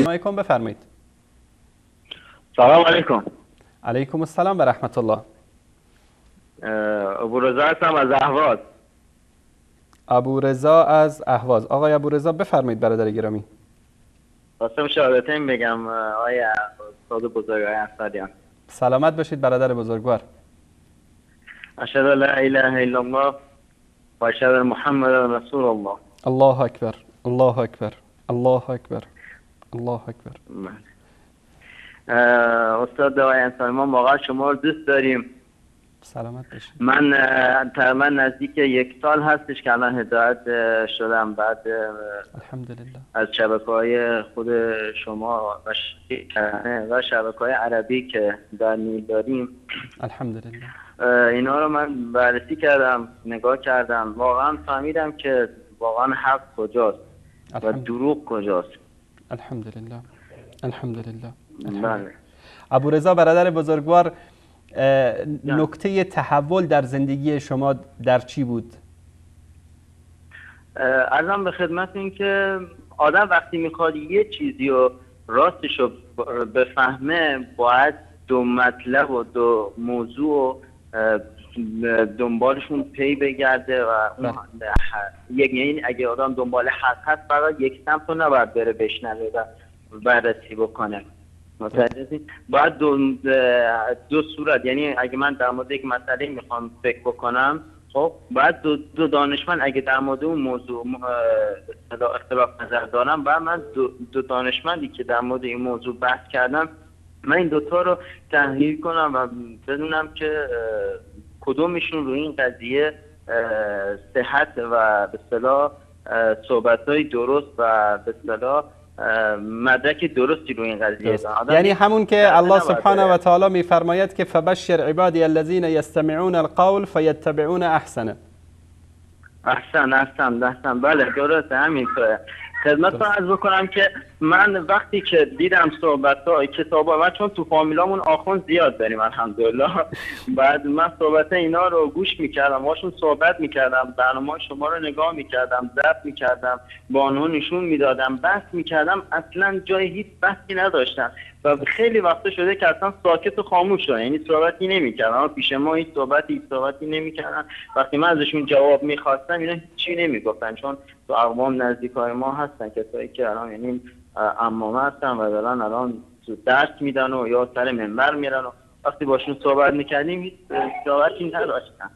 علیکم، بفرمایید. سلام علیکم. علیکم السلام و رحمت الله. ابو رضا هستم از اهواز. ابو رضا از اهواز. آقای ابو رضا بفرمایید برادر گرامی. خواستم شهادتین بگم آیا استاد بزرگ آیا انصاریان. سلامت باشید برادر بزرگوار. اشهد ان لا اله الا الله و اشهد ان محمد رسول الله. الله اکبر، الله اکبر، الله اکبر، الله اکبر. استاد آقای انصاری، ما واقعا شما رو دوست داریم. سلامت باشید. من تقریبا نزدیک 1 سال هستش که الان هدایت شدم بعد الحمدلله از شبکه‌های خود شما و شبکه‌های عربی که در نیل داریم. الحمدلله. اینا رو من بررسی کردم، نگاه کردم، واقعا فهمیدم که واقعا حق کجاست و دروغ کجاست. الحمدلله، الحمدلله. بله. ابو رضا برادر بزرگوار، نکته تحول در زندگی شما در چی بود؟ عرضم به خدمت این که آدم وقتی میخواد یه چیزی رو راستش رو بفهمه باید 2 مطلب و 2 موضوع دنبالشون پی بگرده و یعنی اگه آدم دنبال حق هست فقط یک سمت رو نباید بره بشنوه و بررسی بکنه. باید دو صورت، یعنی اگه من در مورد یک مسئله میخوام فکر بکنم، خب باید دو دانشمند اگه در مورد اون موضوع اختلاف نظر دارم، باید من دو دانشمندی که در مورد این موضوع بحث کردم من این دوتا رو تحلیل کنم و بدونم که کدومشون رو این قضیه صحت و به اصطلاح صحبت‌های درست و به اصطلاح مدرک درستی رو این قضیه دارن. یعنی همون که الله سبحانه و تعالی میفرماید که فبشر عبادی الذین یستمعون القول فیتبعون احسنه. احسن. بله درسته، همینطوره. خدمتتون عرض بکنم که من وقتی که دیدم صحبت‌ها کتابا و چون تو فامیلامون آخوند زیاد داریم الحمدلله، بعد من صحبت اینا رو گوش میکردم، باشون صحبت میکردم، برنامه شما رو نگاه میکردم، ضبط میکردم، با اونها نشون میدادم، بحث میکردم، اصلا جای هیچ بحثی نداشتن و خیلی وقتا شده که اصلا ساکت و خاموش شدن، یعنی صحبتی نمیکردن، پیش ما هیچ صحبتی نمیکردن. وقتی من ازشون جواب میخواستم اینا هیچی نمیگفتن، چون تو اقوام نزدیکای ما هستن کسایی که الان یعنی عمامه هستن و دارن الان تو درس میدن و یا سر منبر میرن و وقتی باشون صحبت میکردیم هیچ صحبتی نداشتن.